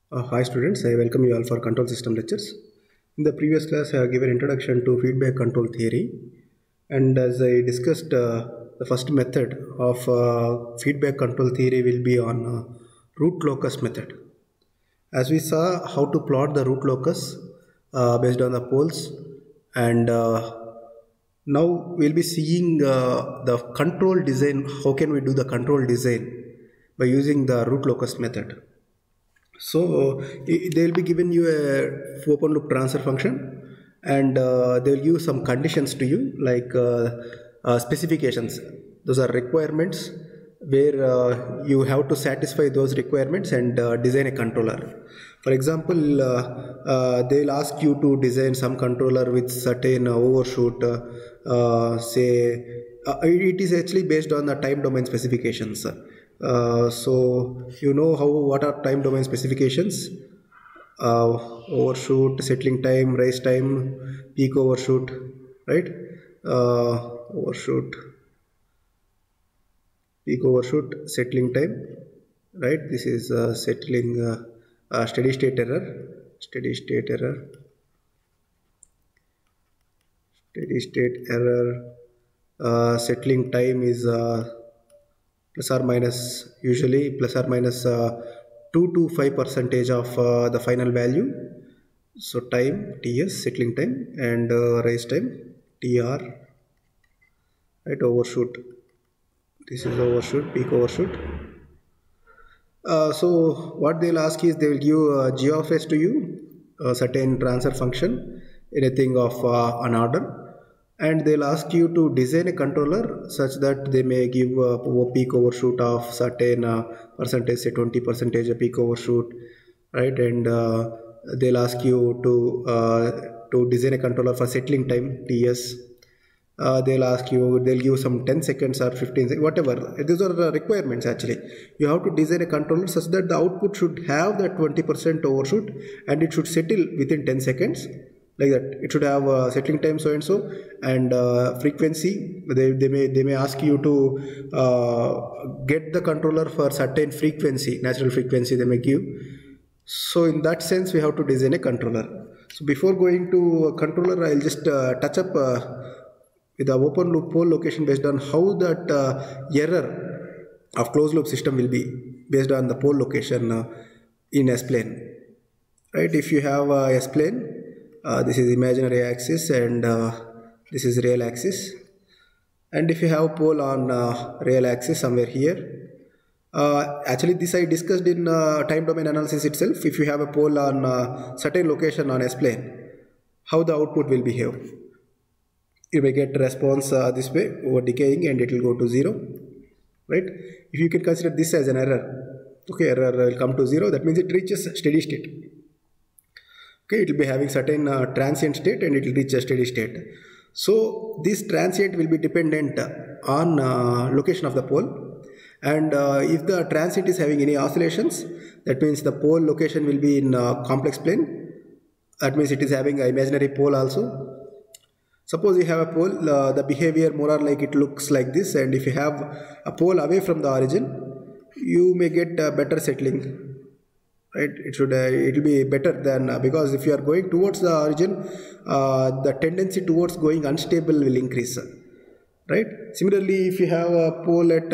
Hi students, I welcome you all for control system lectures. In the previous class, I have given introduction to feedback control theory, and as I discussed, the first method of feedback control theory will be on root locus method. As we saw how to plot the root locus based on the poles, and now we'll be seeing the control design. How can we do the control design by using the root locus method? So they will be given you a open loop transfer function, and they will give some conditions to you like specifications. Those are requirements where you have to satisfy those requirements and design a controller. For example, they'll ask you to design some controller with certain overshoot. It is actually based on the time domain specifications. So you know what are time domain specifications? Overshoot, settling time, rise time, peak overshoot, right? Overshoot, peak overshoot, settling time, right? This is settling steady state error, steady state error, steady state error. Settling time is plus or minus, usually plus or minus 2 to 5% of the final value. So time ts, settling time, and rise time tr, right? Overshoot, this is overshoot, peak overshoot. So what they'll ask is they will give g of s to you, a certain transfer function, anything of an order, and they'll ask you to design a controller such that they may give a peak overshoot of certain percentage, say 20% peak overshoot, right? And they'll ask you to design a controller for settling time ts. They'll ask you, they'll give some 10 seconds or 15 seconds, whatever. These are the requirements actually. You have to design a controller such that the output should have that 20% overshoot and it should settle within 10 seconds. Like that, it should have settling time so and so, and frequency. They may ask you to get the controller for certain frequency, natural frequency they may give. So in that sense, we have to design a controller. So before going to a controller, I'll just touch up with the open loop pole location based on how that error of closed loop system will be based on the pole location in S-plane. Right? If you have S-plane, this is imaginary axis and this is real axis. And if you have pole on real axis somewhere here, actually this I discussed in time domain analysis itself. If you have a pole on certain location on S-plane, how the output will behave. You may get response this way over decaying and it will go to 0, right? If you can consider this as an error, okay, error will come to 0, that means it reaches steady state. Okay, it will be having certain transient state and it will reach a steady state. So this transient will be dependent on location of the pole, and if the transient is having any oscillations, that means the pole location will be in complex plane. That means it is having an imaginary pole also. Suppose you have a pole, the behavior more or like it looks like this, and if you have a pole away from the origin, you may get better settling. Right? It will be better than because if you are going towards the origin, the tendency towards going unstable will increase. Right? Similarly, if you have a pole at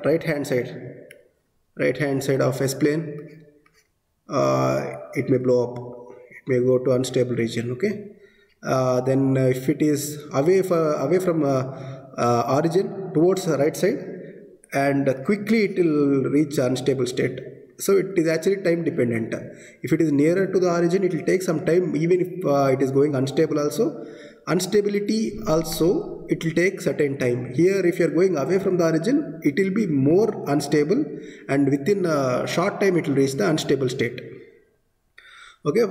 right hand side of S-plane, it may blow up. It may go to unstable region. Okay. Then if it is away from origin towards the right side, and quickly it will reach unstable state. So it is actually time dependent. If it is nearer to the origin, it will take some time, even if it is going unstable also. Unstability also, it will take certain time. Here, if you are going away from the origin, it will be more unstable, and within a short time it will reach the unstable state. Okay,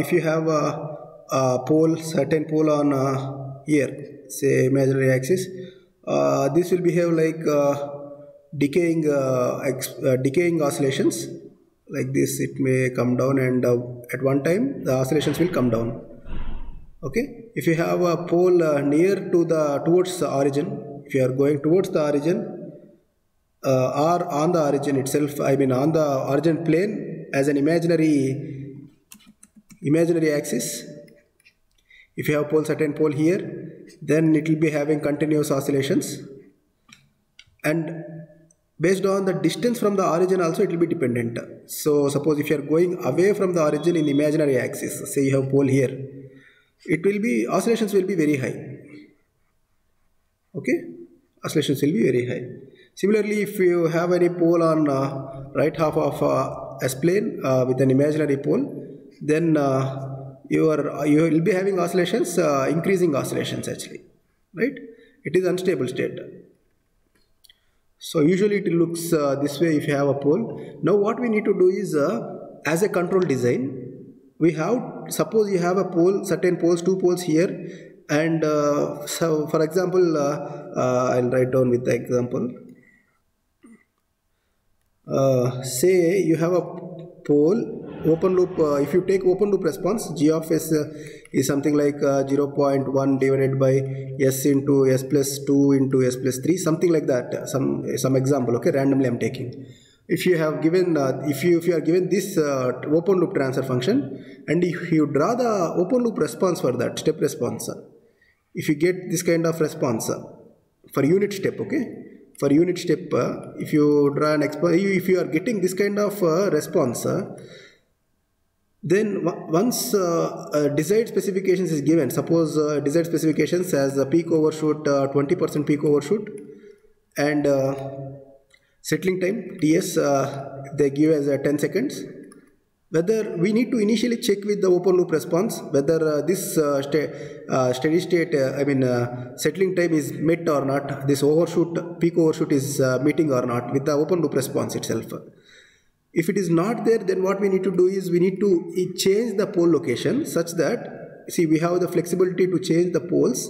if you have a pole, certain pole on here, say imaginary axis, this will behave like decaying oscillations. Like this, it may come down, and at one time the oscillations will come down. Okay, if you have a pole near to towards the origin, if you are going towards the origin or on the origin itself, I mean on the origin plane, as an imaginary axis. If you have pole, certain pole here, then it will be having continuous oscillations, and based on the distance from the origin also it will be dependent. So suppose if you are going away from the origin in the imaginary axis, say you have pole here, it will be, oscillations will be very high. Okay, oscillations will be very high. Similarly, if you have any pole on right half of S-plane with an imaginary pole, then you will be having oscillations, increasing oscillations actually, right? It is unstable state. So usually it looks this way if you have a pole. Now what we need to do is, as a control design, we have, suppose you have a pole, certain poles, 2 poles here, and so for example, I'll write down with the example. Say you have a pole, open loop, if you take open loop response, G of S is something like 0.1 divided by S into S plus 2 into S plus 3, something like that, some example, okay, randomly I'm taking. If you have given, if you are given this open loop transfer function, and if you draw the open loop response for that, step response, if you get this kind of response for unit step, okay, for unit step, if you draw an if you are getting this kind of response, then once desired specifications is given, suppose desired specifications as a peak overshoot, 20% peak overshoot, and settling time TS they give as 10 seconds, whether we need to initially check with the open loop response whether this steady state, settling time is met or not, this overshoot, peak overshoot is meeting or not with the open loop response itself. If it is not there, then what we need to do is we need to change the pole location such that, see, we have the flexibility to change the poles.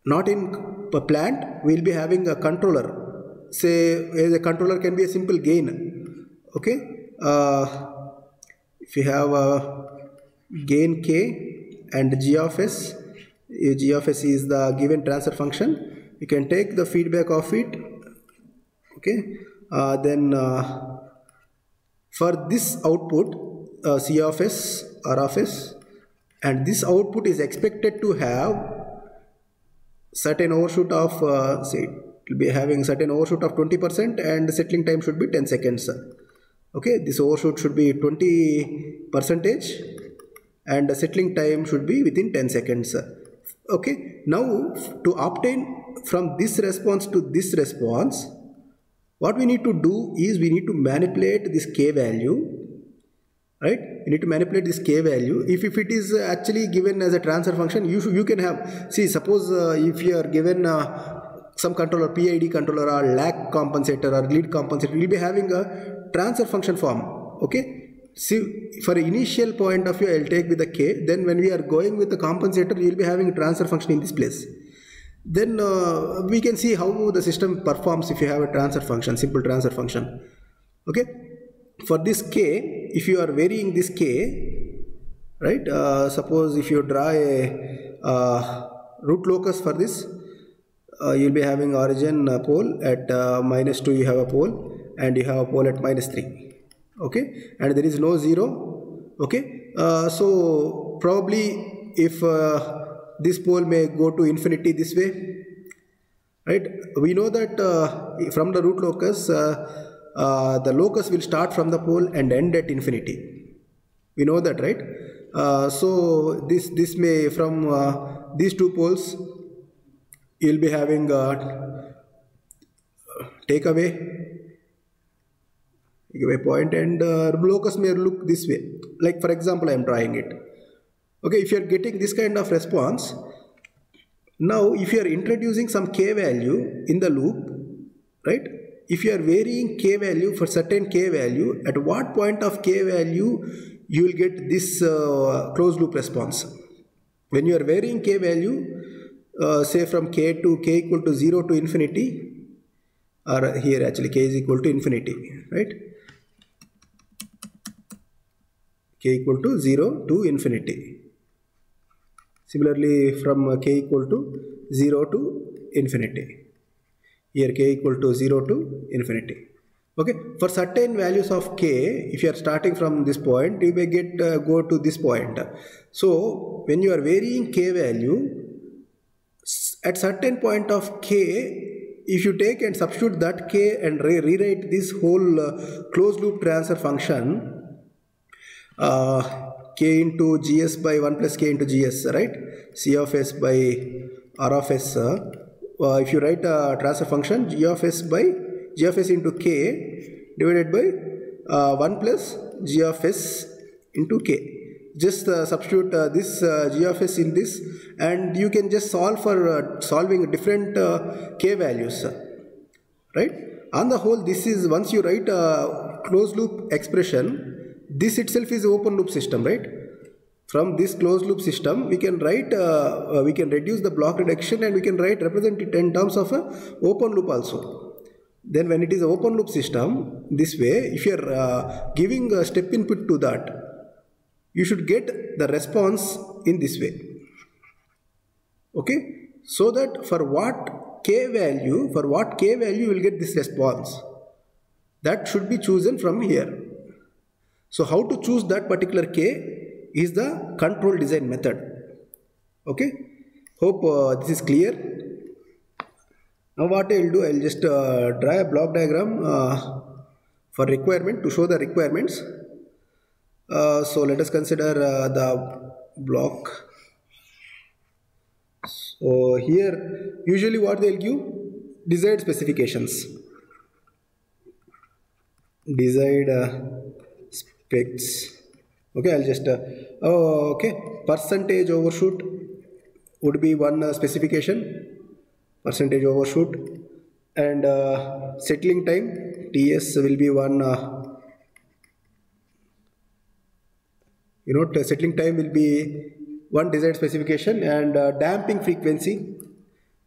Not in a plant, we will be having a controller. Say the controller can be a simple gain. Okay, if you have a gain K and G of S is the given transfer function, you can take the feedback of it. Okay, then for this output, C of S, R of S, and this output is expected to have certain overshoot of, say, it will be having certain overshoot of 20%, and the settling time should be 10 seconds. Okay, this overshoot should be 20%, and the settling time should be within 10 seconds. Okay, now to obtain from this response to this response, what we need to do is we need to manipulate this K value, right? You need to manipulate this K value. If it is actually given as a transfer function, you can have, see, suppose if you are given some controller, PID controller or lag compensator or lead compensator, you will be having a transfer function form. Okay, see, for initial point of view I will take with the K, then when we are going with the compensator, you will be having a transfer function in this place. Then we can see how the system performs if you have a transfer function, simple transfer function. Okay, for this K, if you are varying this K, right, suppose if you draw a root locus for this, you will be having origin pole at -2, you have a pole, and you have a pole at -3. Okay, and there is no 0. Okay, so probably if this pole may go to infinity this way, right? We know that from the root locus, the locus will start from the pole and end at infinity. We know that, right? So this may, from these 2 poles, you will be having take away point, and locus may look this way. Like for example, I am drawing it. Okay, if you are getting this kind of response, now if you are introducing some K value in the loop, right? If you are varying K value for certain K value, at what point of K value you will get this closed loop response? When you are varying K value, say from K to K equal to 0 to infinity, or here actually K is equal to infinity, right? K equal to 0 to infinity. Similarly, from K equal to 0 to infinity. Here K equal to 0 to infinity. Okay, for certain values of k, if you are starting from this point, you may get go to this point. So when you are varying k value, at certain point of k, if you take and substitute that k and rewrite this whole closed loop transfer function, k into gs by 1 plus k into gs, right? C of s by r of s. If you write a transfer function, g of s into k divided by 1 plus g of s into k. Just substitute this g of s in this, and you can just solve for solving different k values, right? On the whole, this is, once you write a closed loop expression, this itself is open loop system, right? From this closed loop system, we can write, we can reduce the block reduction, and we can represent it in terms of a open loop also. Then when it is an open loop system, this way, if you are giving a step input to that, you should get the response in this way. Okay, so that for what k value you will get this response, that should be chosen from here. So how to choose that particular k is the control design method. Okay, hope this is clear. Now what I will do, I will just draw a block diagram for requirement to show the requirements. So let us consider the block. So here usually what they will give, desired specifications, desired specs. Okay, I'll just okay, percentage overshoot would be one specification, percentage overshoot, and settling time, TS, will be one. Settling time will be one desired specification, and damping frequency.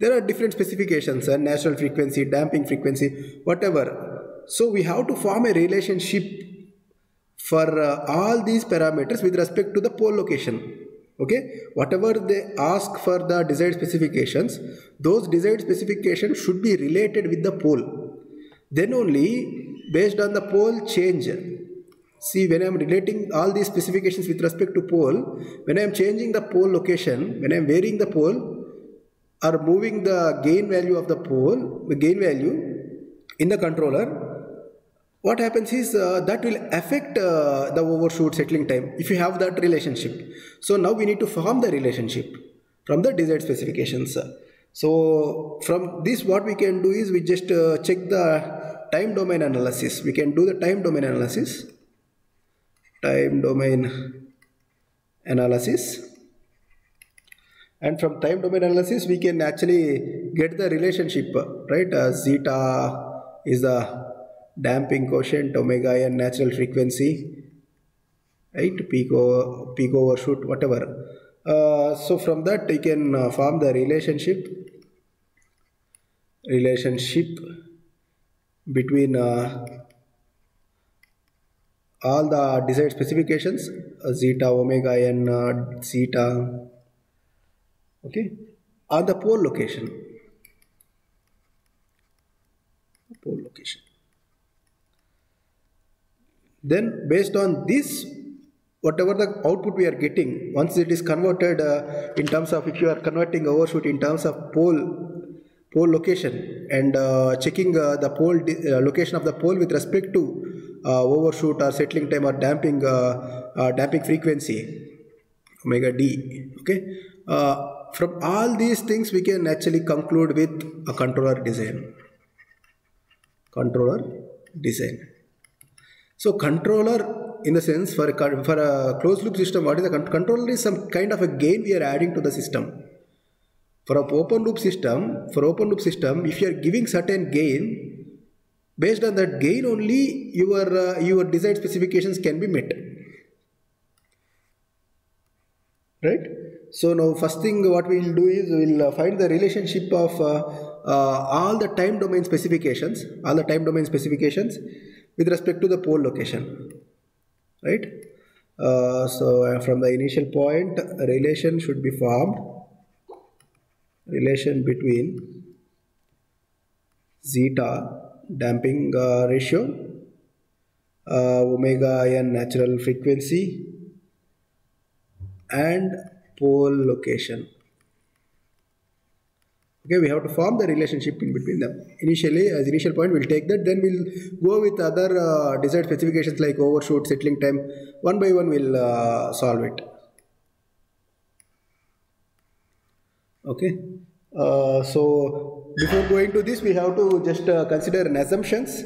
There are different specifications, and natural frequency, damping frequency, whatever. So we have to form a relationship for all these parameters with respect to the pole location. Okay, whatever they ask for the desired specifications, those desired specifications should be related with the pole. Then only based on the pole change. See, when I am relating all these specifications with respect to pole, when I am changing the pole location, when I am varying the pole or moving the gain value of the pole, the gain value in the controller, what happens is that will affect the overshoot settling time if you have that relationship. So now we need to form the relationship from the desired specifications. So from this, what we can do is we just check the time domain analysis. We can do the time domain analysis. And from time domain analysis we can actually get the relationship, right? Zeta is the damping quotient, omega n natural frequency, right? Peak overshoot, whatever. So from that you can form the relationship between all the desired specifications, zeta, omega n, zeta, okay, on the pole location. Then based on this, whatever the output we are getting, once it is converted in terms of, if you are converting overshoot in terms of pole location, and checking the pole location of the pole with respect to overshoot or settling time or damping frequency, omega d. Okay, from all these things we can actually conclude with a controller design. So controller, in the sense, for a closed loop system, what is a controller? Is some kind of a gain we are adding to the system. For an open loop system, if you are giving certain gain, based on that gain only your desired specifications can be met, right? So now first thing what we will do is we will find the relationship of all the time domain specifications with respect to the pole location, right? So from the initial point, a relation should be formed, relation between zeta damping ratio, omega n natural frequency, and pole location. Okay, we have to form the relationship in between them. Initially, as initial point, we'll take that. Then we'll go with other desired specifications like overshoot, settling time. One by one, we'll solve it. Okay. So before going to this, we have to just consider an assumptions.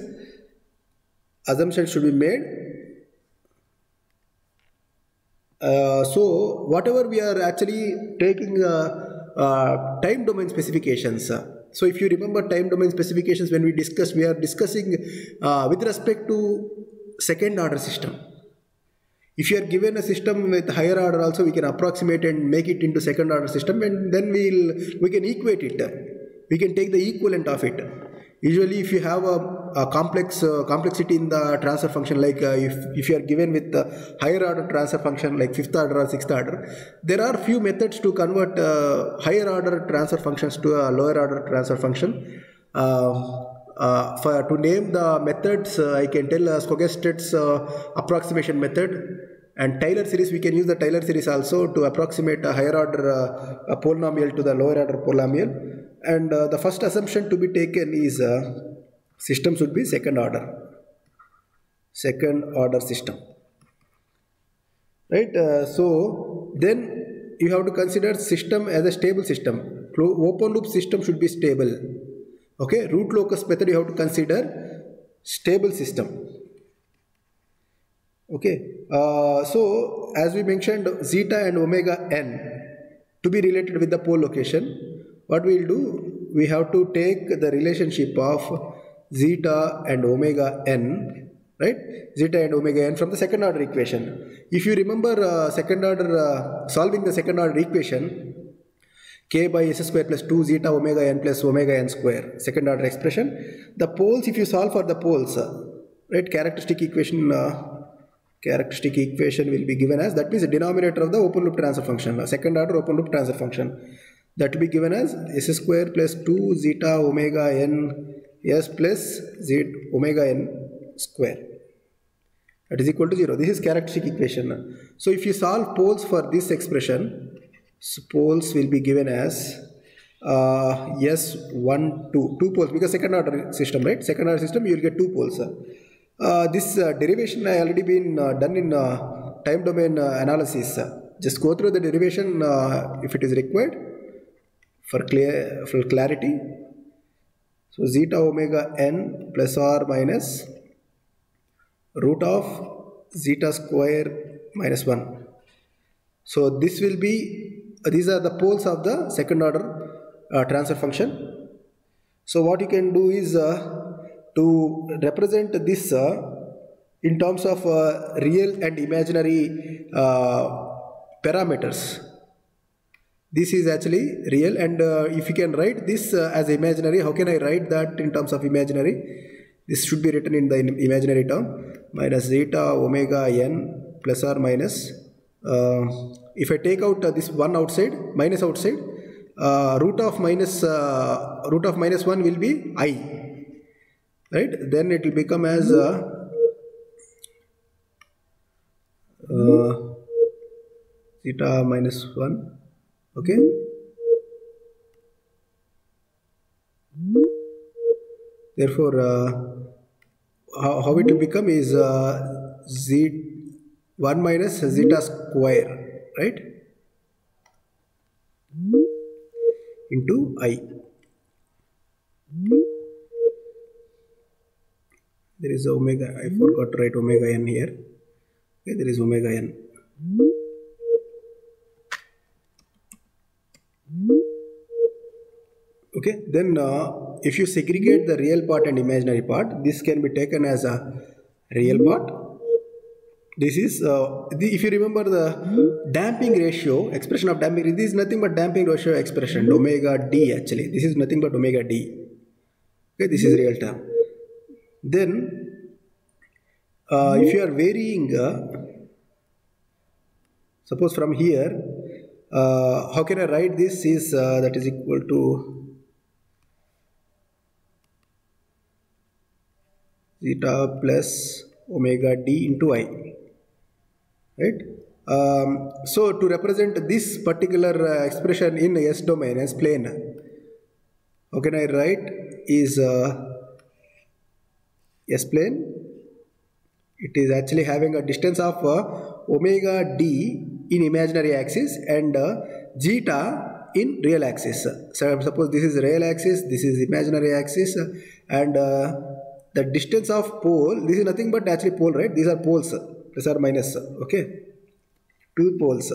Assumptions should be made. So whatever we are actually taking time domain specifications. So if you remember time domain specifications, when we discussed, we are discussing with respect to second order system. If you are given a system with higher order also, we can approximate and make it into second order system, and then we can equate it. We can take the equivalent of it. Usually if you have a complexity in the transfer function, like if you are given with the higher order transfer function like 5th order or 6th order, there are few methods to convert higher order transfer functions to a lower order transfer function. To name the methods, I can tell Skogested's approximation method, and Taylor series. We can use the Taylor series also to approximate a higher order polynomial to the lower order polynomial. And the first assumption to be taken is system should be second order system, right? So then you have to consider system as a stable system. Open loop system should be stable. Okay, root locus method, you have to consider stable system. Okay, so as we mentioned, zeta and omega n to be related with the pole location. What we will do, we have to take the relationship of zeta and omega n, right? Zeta and omega n from the second order equation. If you remember solving the second order equation, k by s square plus 2 zeta omega n plus omega n square, second order expression. The poles, if you solve for the poles, right, characteristic equation will be given as, that means the denominator of the open loop transfer function, second order open loop transfer function, that will be given as s square plus 2 zeta omega n s plus z omega n square, that is equal to 0. This is characteristic equation. So if you solve poles for this expression, so poles will be given as S1, 2 poles, because second order system, right? Second order system, you will get 2 poles. This derivation I already been done in time domain analysis. Just go through the derivation if it is required for clarity. So zeta omega n plus or minus root of zeta square minus 1. So this will be, these are the poles of the second order transfer function. So what you can do is to represent this in terms of real and imaginary parameters. This is actually real, and if you can write this as imaginary, how can I write that in terms of imaginary? This should be written in the imaginary term, minus zeta omega n plus or minus, if I take out this one outside, minus outside, root of minus 1 will be I, right? Then it will become as zeta minus 1. Okay, therefore how it will become is z1 minus zeta square, right, into I. There is omega, I forgot to write omega n here. Okay, there is omega n. Okay, then if you segregate the real part and imaginary part, this can be taken as a real part. This is, if you remember the damping ratio, expression of damping, this is nothing but damping ratio expression, omega d actually. This is nothing but omega d. Okay, this is real term. Then, if you are varying, suppose from here, how can I write this is that is equal to zeta plus omega d into I, right? So to represent this particular expression in S domain, S plane, how can I write is S plane? It is actually having a distance of omega d in imaginary axis and zeta in real axis. So suppose this is real axis, this is imaginary axis, and the distance of pole, this is nothing but actually pole, right? These are poles, plus or minus, okay? Two poles.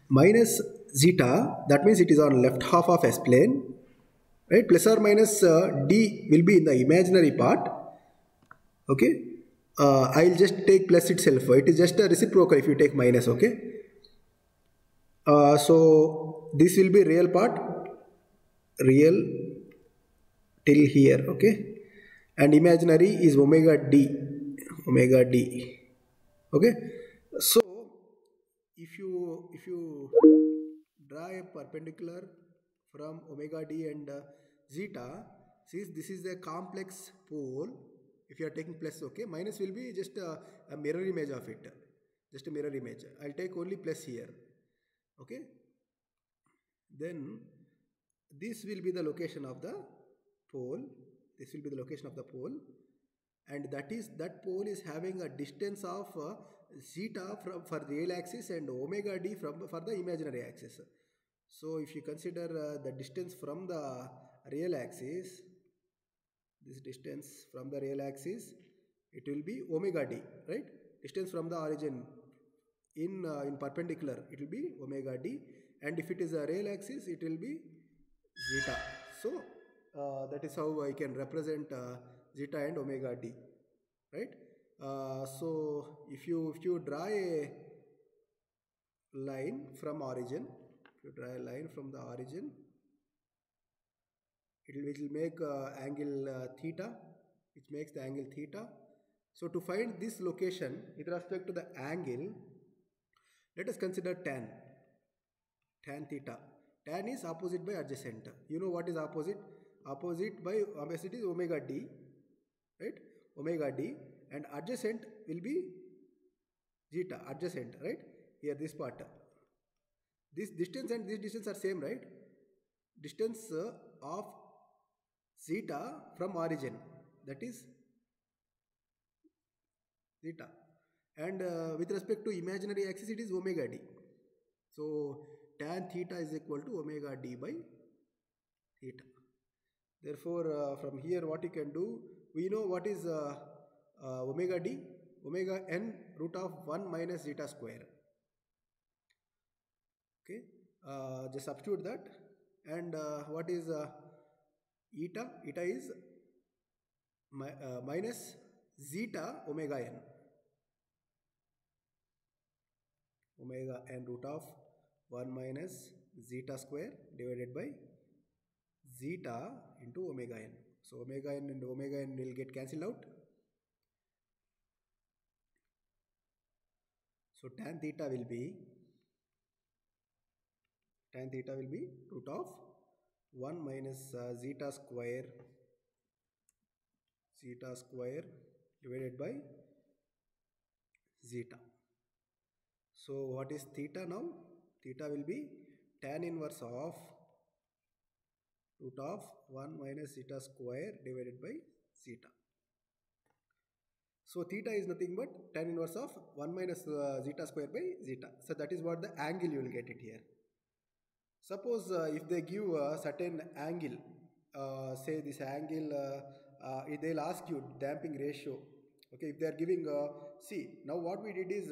Minus zeta, that means it is on left half of S plane, right? Plus or minus d will be in the imaginary part, okay? I'll just take plus itself. It is just a reciprocal if you take minus, okay? So this will be real part, real till here, okay? And imaginary is omega d, omega d, okay? So if you draw a perpendicular from omega d and zeta, since this is a complex pole, if you are taking plus, okay, minus will be just a mirror image of it, just a mirror image. I'll take only plus here, okay? Then this will be the location of the pole, this will be the location of the pole, and that pole is having a distance of zeta for real axis and omega d for the imaginary axis. So if you consider the distance from the real axis, this distance from the real axis, it will be omega d, right? Distance from the origin in perpendicular, it will be omega d, and if it is a real axis, it will be zeta. So that is how I can represent zeta and omega d, right? So if you draw a line from origin, if you draw a line from the origin, it will make angle theta, which makes the angle theta. So to find this location with respect to the angle, let us consider tan theta. Tan is opposite by adjacent. You know what is opposite? Opposite by opposite is omega d, right? Omega d, and adjacent will be zeta, adjacent, right? Here this part. This distance and this distance are same, right? Distance of zeta from origin, that is zeta, and with respect to imaginary axis it is omega d. So tan theta is equal to omega d by theta. Therefore from here what you can do, we know what is omega d, omega n root of 1 minus zeta square, okay? Just substitute that, and what is eta is minus zeta omega n root of 1 minus zeta square divided by zeta into omega n. So omega n and omega n will get cancelled out. So tan theta will be root of 1 minus zeta square divided by zeta. So what is theta now? Theta will be tan inverse of root of 1 minus zeta square divided by zeta. So theta is nothing but tan inverse of 1 minus zeta square by zeta. So that is what the angle you will get it here. Suppose if they give a certain angle, say this angle, they'll ask you damping ratio. Okay, if they are giving, see, now what we did is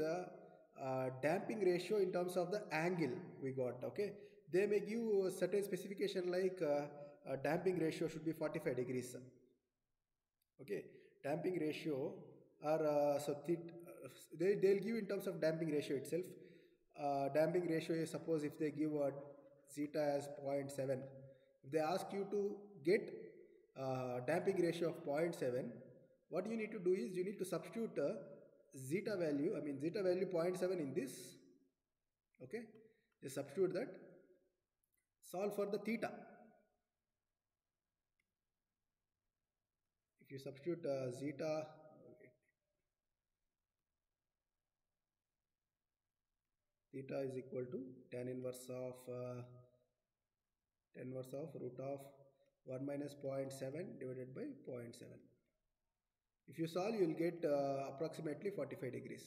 damping ratio in terms of the angle we got, okay. They may give a certain specification like damping ratio should be 45 degrees, okay. Damping ratio or they'll give in terms of damping ratio itself. Damping ratio is, suppose if they give a zeta as 0.7, if they ask you to get damping ratio of 0.7, what you need to do is you need to substitute zeta value 0.7 in this, okay. Just substitute that, solve for the theta. you substitute zeta, theta is equal to tan inverse of root of 1 minus 0.7 divided by 0.7. If you solve, you will get approximately 45 degrees.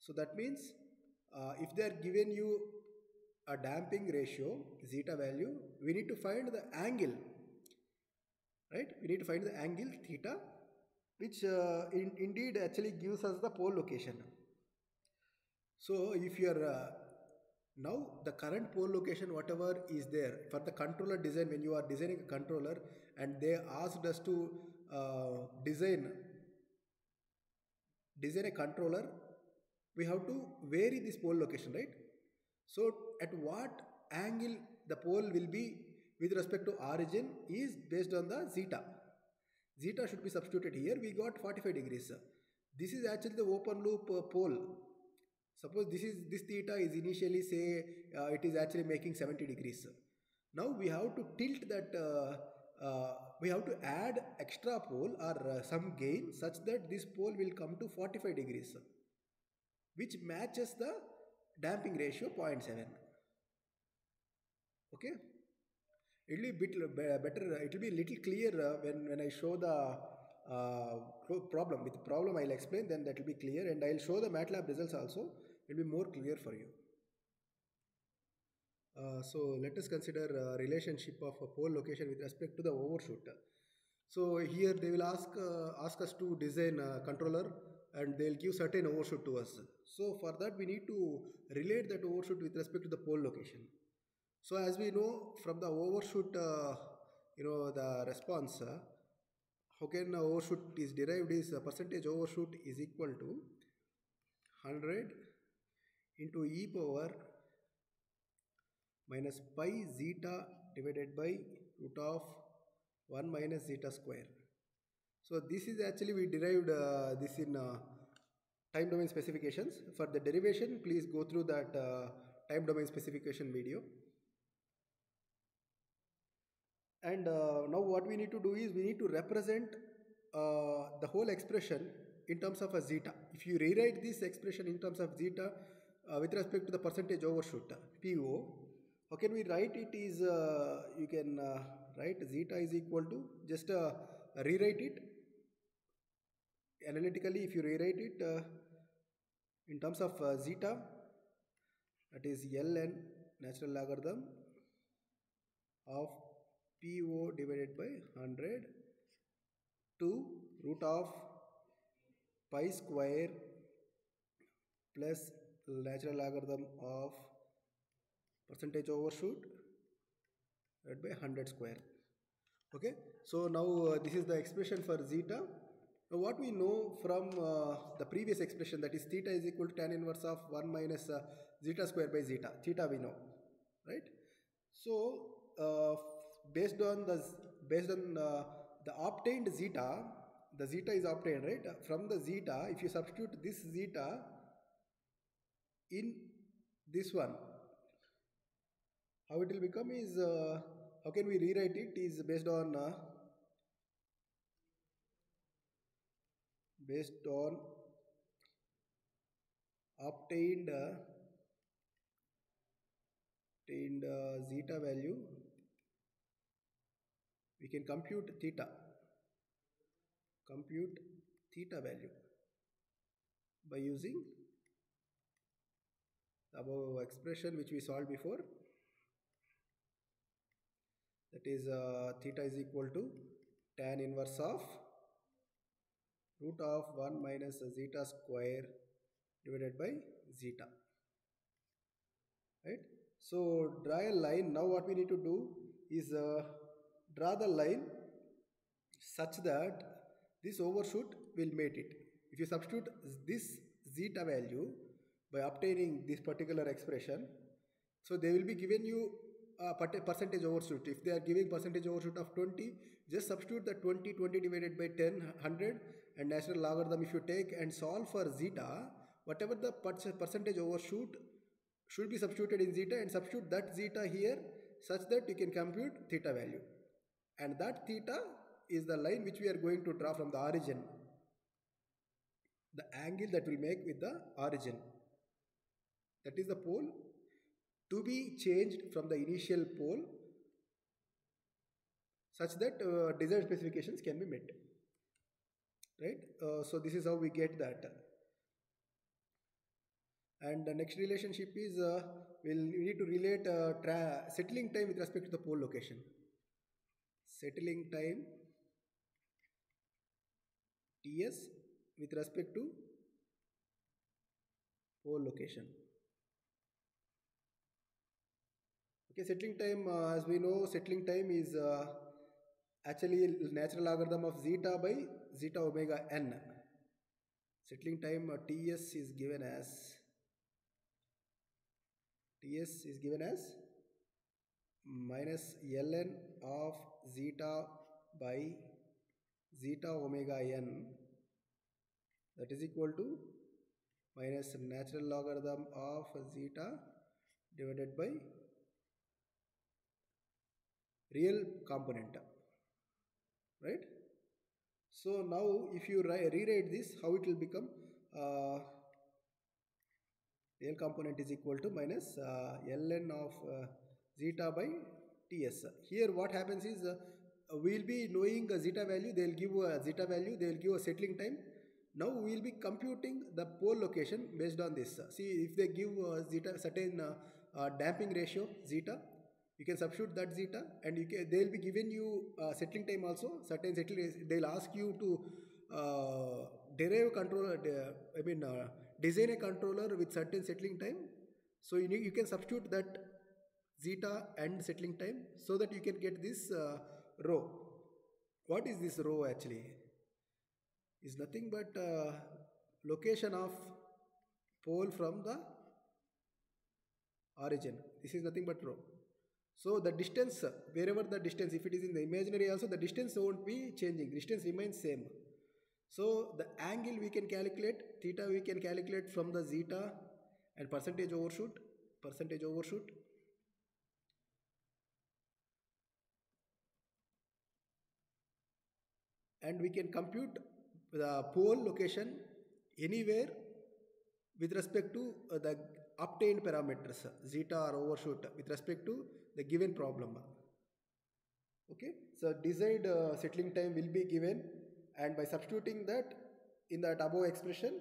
So that means if they are given you a damping ratio zeta value, we need to find the angle, right? We need to find the angle theta, which indeed actually gives us the pole location. So if you are now the current pole location whatever is there for the controller design, when you are designing a controller and they asked us to design a controller, we have to vary this pole location, right? So at what angle the pole will be with respect to origin is based on the zeta. Zeta should be substituted here. We got 45 degrees. This is actually the open loop pole. Suppose this theta is initially say it is actually making 70 degrees. Now we have to tilt that, we have to add extra pole or some gain such that this pole will come to 45 degrees, which matches the damping ratio 0.7. Okay, it will be better, it will be a little clearer when I show the problem. With problem I will explain, then that will be clear, and I will show the MATLAB results also. It will be more clear for you. So let us consider relationship of a pole location with respect to the overshoot. So here they will ask us to design a controller and they will give certain overshoot to us. So for that we need to relate that overshoot with respect to the pole location. So as we know from the overshoot, the response, how can overshoot is derived is percentage overshoot is equal to 100 into e power minus pi zeta divided by root of 1 minus zeta square. So this is actually we derived this in time domain specifications. For the derivation, please go through that time domain specification video. And now what we need to do is we need to represent the whole expression in terms of a zeta. If you rewrite this expression in terms of zeta with respect to the percentage overshoot, PO, how can we write it is, you can write zeta is equal to, just rewrite it analytically. If you rewrite it in terms of zeta, that is ln natural logarithm of PO divided by 100 to root of pi square plus natural logarithm of percentage overshoot divided by 100 square. Okay, so now this is the expression for zeta. Now what we know from the previous expression, that is theta is equal to tan inverse of 1 minus zeta square by zeta. Theta we know, right? So based on the obtained zeta, the zeta is obtained, right? From the zeta, if you substitute this zeta in this one, how it will become is, how can we rewrite it, is based on obtained zeta value, we can compute theta value by using the above expression which we solved before. That is theta is equal to tan inverse of root of 1 minus zeta square divided by zeta, right? So draw a line. Now what we need to do is draw the line such that this overshoot will meet it. If you substitute this zeta value by obtaining this particular expression, so they will be given you a percentage overshoot. If they are giving percentage overshoot of 20, just substitute the 20 divided by 10, 100, and natural logarithm if you take and solve for zeta, whatever the percentage overshoot should be substituted in zeta, and substitute that zeta here such that you can compute theta value, and that theta is the line which we are going to draw from the origin, the angle that will make with the origin, that is the pole to be changed from the initial pole such that desired specifications can be met, right? So this is how we get that. And the next relationship is we need to relate settling time with respect to the pole location. Settling time Ts with respect to pole location. Okay, settling time, as we know, settling time is actually natural logarithm of zeta by zeta omega n. Settling time Ts is given as minus ln of zeta by zeta omega n, that is equal to minus natural logarithm of zeta divided by real component, right? So now if you rewrite this, how it will become? Real component is equal to minus ln of zeta by Ts. Here what happens is we will be knowing a zeta value, they will give a zeta value, they will give a settling time. Now we will be computing the pole location based on this. See, if they give zeta certain damping ratio zeta, you can substitute that zeta, and they will be given you settling time also, certain settling. They will ask you to derive controller, design a controller with certain settling time. So you can substitute that zeta and settling time so that you can get this rho. What is this rho actually? Is nothing but location of pole from the origin. This is nothing but rho. So the distance, wherever the distance, if it is in the imaginary also, the distance won't be changing. The distance remains same. So the angle we can calculate, theta we can calculate from the zeta and percentage overshoot. And we can compute the pole location anywhere with respect to the obtained parameters, zeta or overshoot, with respect to the given problem. Okay, so desired settling time will be given, and by substituting that in that above expression,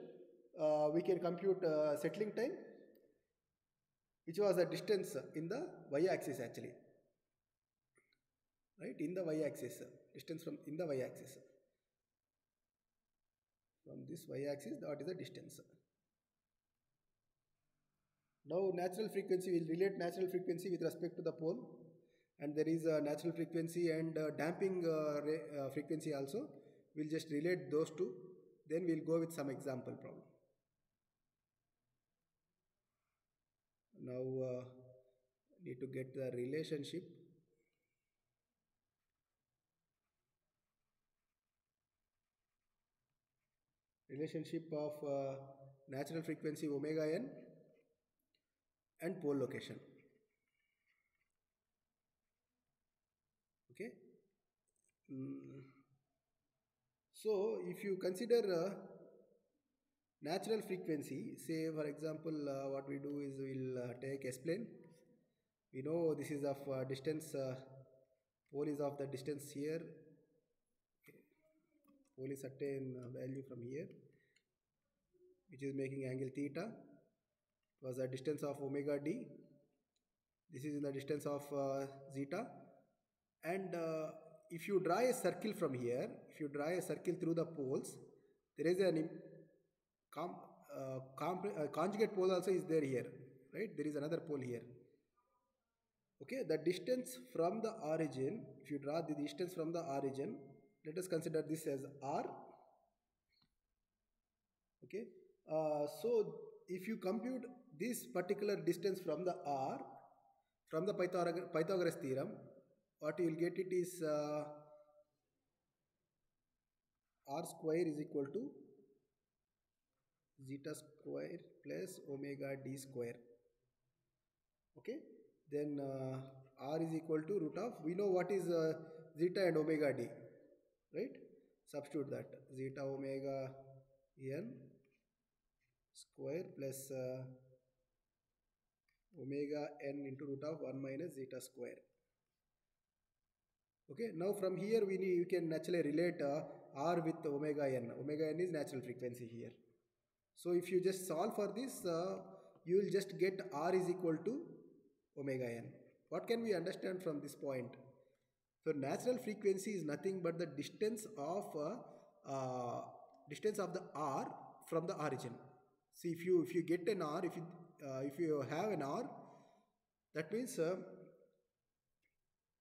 we can compute settling time, which was a distance in the y-axis actually, right? In the y-axis, distance from in the y-axis. From this y-axis, that is the distance. Now natural frequency, will relate natural frequency with respect to the pole, and there is a natural frequency and damping frequency also. We'll just relate those two, then we'll go with some example problem. Now need to get the relationship. Of natural frequency omega n and pole location. Okay. So if you consider natural frequency, say for example, what we do is we'll take S-plane. We know this is of distance, pole is of the distance here. Okay. Pole is certain value from here, which is making angle theta. It was the distance of omega d. This is in the distance of zeta. And if you draw a circle from here, if you draw a circle through the poles, there is an conjugate pole also is there here, right? There is another pole here. Okay, the distance from the origin, if you draw the distance from the origin, let us consider this as r. Okay, so if you compute this particular distance from the r, from the Pythagoras theorem, what you will get it is r square is equal to zeta square plus omega d square. Okay, then r is equal to root of, we know what is zeta and omega d. right? Substitute that zeta omega n square plus omega n into root of 1 minus zeta square. Okay, now from here you can naturally relate r with omega n. Omega n is natural frequency here. So if you just solve for this, you will just get r is equal to omega n. What can we understand from this point? So natural frequency is nothing but the distance of the r from the origin. See, if you get an r, if you have an r, that means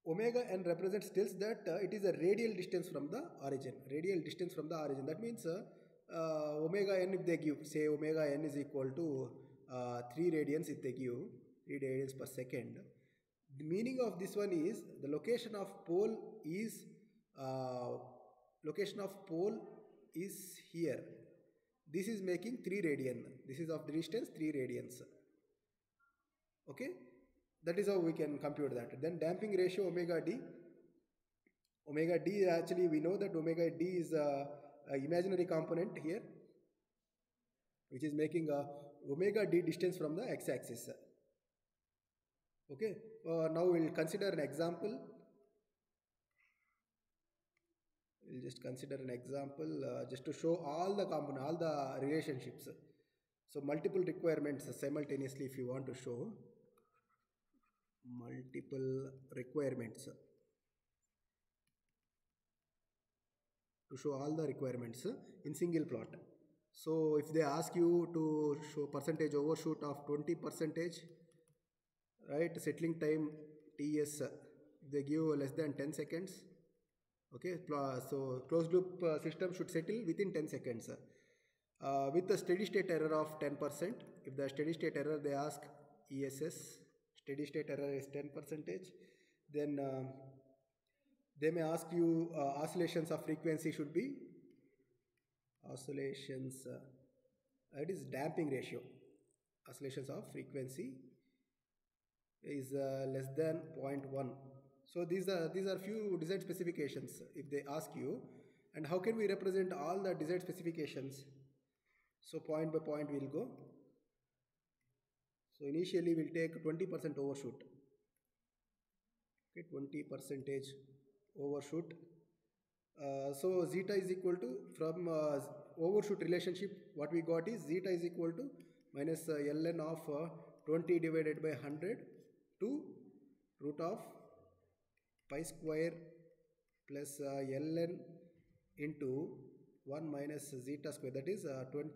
omega n represents tells that it is a radial distance from the origin. Radial distance from the origin. That means omega n, if they give, say omega n is equal to 3 radians, if they give 3 radians per second. The meaning of this one is the location of pole is here. This is making 3 radian. This is of the distance 3 radians. Okay, that is how we can compute that. Then damping ratio omega d. Omega d, actually we know that omega d is a imaginary component here, which is making omega d distance from the x-axis. Okay, now we will consider an example. We will just consider an example just to show all the components, all the relationships. So multiple requirements simultaneously, if you want to show multiple requirements, to show all the requirements in single plot. So if they ask you to show percentage overshoot of 20%, right, settling time TS, if they give less than 10 seconds, okay, so closed loop system should settle within 10 seconds with a steady state error of 10%. If the steady state error they ask ESS, steady state error is 10%, then they may ask you oscillations of frequency should be oscillations, it is damping ratio, oscillations of frequency is less than 0.1. So these are few design specifications if they ask you. And how can we represent all the design specifications? So point by point we will go. So initially we'll take 20% overshoot. Okay, 20% overshoot. So zeta is equal to, from overshoot relationship, what we got is zeta is equal to minus ln of 20 divided by 100 to root of pi square plus ln into 1 minus zeta square, that is 20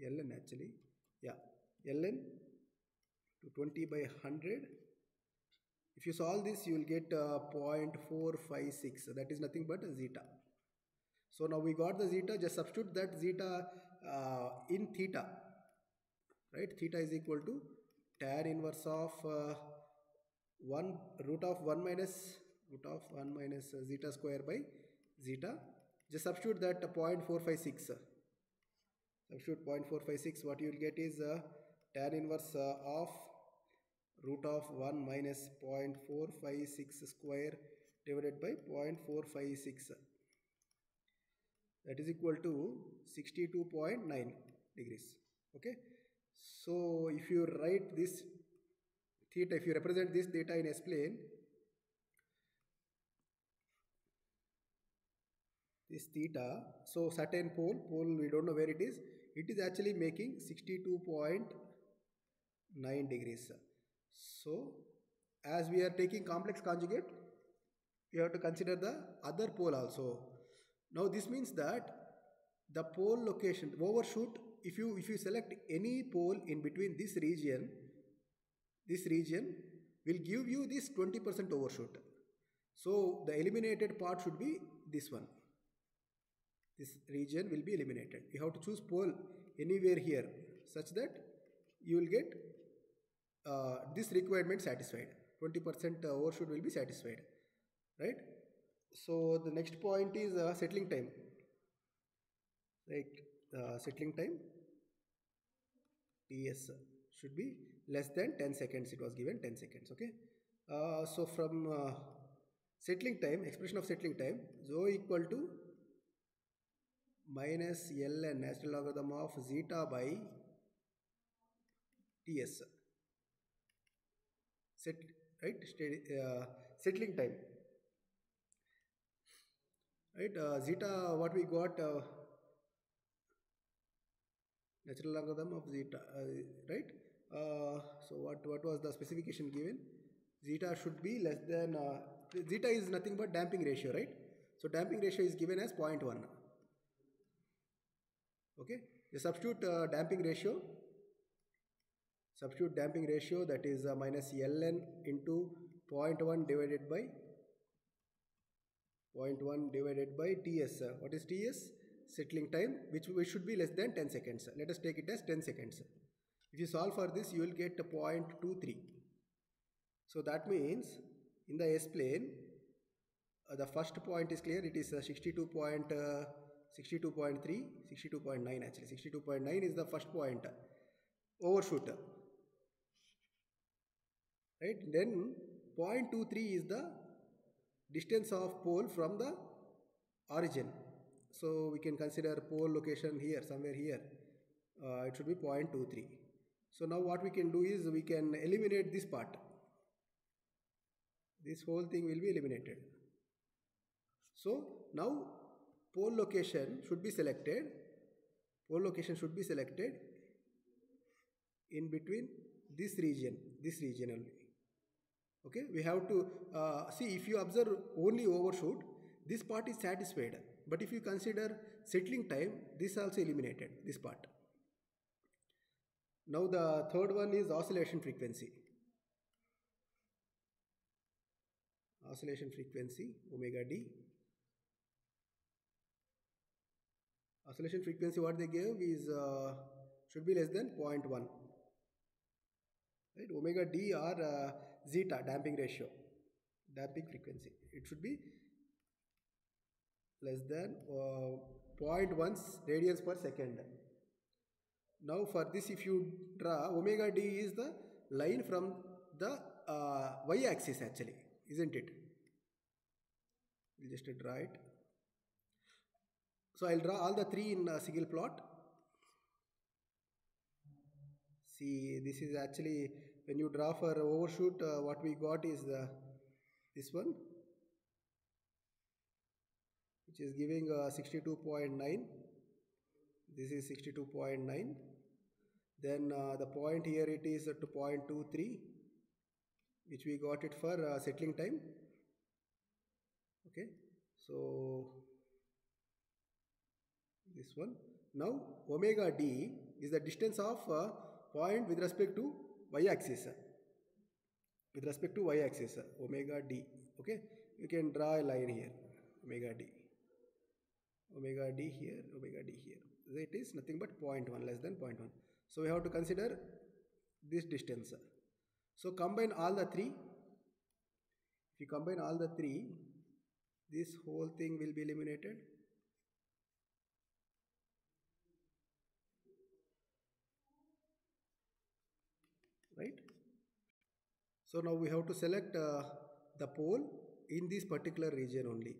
ln actually, yeah, ln to 20 by 100. If you solve this, you will get 0.456, that is nothing but zeta. So now we got the zeta, just substitute that zeta in theta, right? Theta is equal to tan inverse of 1 root of 1 minus zeta square by zeta. Just substitute that 0.456. Substitute 0.456. What you will get is tan inverse of root of 1 minus 0.456 square divided by 0.456. That is equal to 62.9 degrees. Okay. So if you write this theta, if you represent this theta in S-plane, this theta, so certain pole we don't know where it is actually making 62.9 degrees. So as we are taking complex conjugate, you have to consider the other pole also. Now this means that the pole location overshoot, if you select any pole in between this region will give you this 20% overshoot. So the eliminated part should be this one. This region will be eliminated. You have to choose pole anywhere here such that you will get this requirement satisfied. 20% overshoot will be satisfied, right? So the next point is settling time, right? Settling time TS should be less than 10 seconds. It was given 10 seconds. Okay. So from settling time, expression of settling time, rho equal to minus ln natural logarithm of zeta by ts. Right, settling time, right, zeta, what we got, natural logarithm of zeta, right, so what was the specification given? Zeta should be less than, zeta is nothing but damping ratio, right? So damping ratio is given as 0.1. Okay, the substitute damping ratio, that is minus ln into 0.1 divided by ts. What is ts? Settling time, which should be less than 10 seconds. Let us take it as 10 seconds. If you solve for this, you will get 0.23. So that means in the S plane, the first point is clear. It is 62.3, 62.9 actually. 62.9 is the first point, overshoot. Right? Then 0.23 is the distance of pole from the origin. So we can consider pole location here, somewhere here. It should be 0.23. So now what we can do is we can eliminate this part. This whole thing will be eliminated. So now pole location should be selected. Pole location should be selected in between this region only. Okay, we have to see, if you observe only overshoot, this part is satisfied. But if you consider settling time, this also eliminated, this part. Now the third one is oscillation frequency. Oscillation frequency, omega d. Oscillation frequency, what they gave is should be less than 0.1. Right? Omega d or zeta, damping ratio, damping frequency. It should be less than 0.1 radians per second. Now for this, if you draw, omega d is the line from the y-axis actually, isn't it? We'll just draw it. So I'll draw all the three in a single plot. See, this is actually, when you draw for overshoot, what we got is this one, which is giving 62.9. This is 62.9. Then the point here, it is to 0.23, which we got it for settling time. Okay, so this one. Now omega d is the distance of point with respect to y-axis. With respect to y-axis, omega d. Okay, you can draw a line here, omega d. Omega d here, omega d here. It is nothing but 0.1, less than 0.1. So we have to consider this distance. So combine all the three. If you combine all the three, this whole thing will be eliminated. Right? So now we have to select the pole in this particular region only.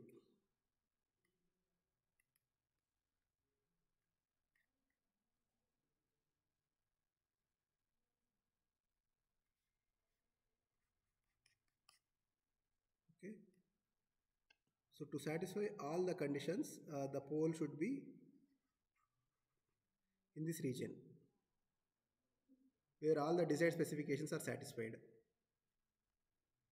Okay. So to satisfy all the conditions, the pole should be in this region, where all the desired specifications are satisfied.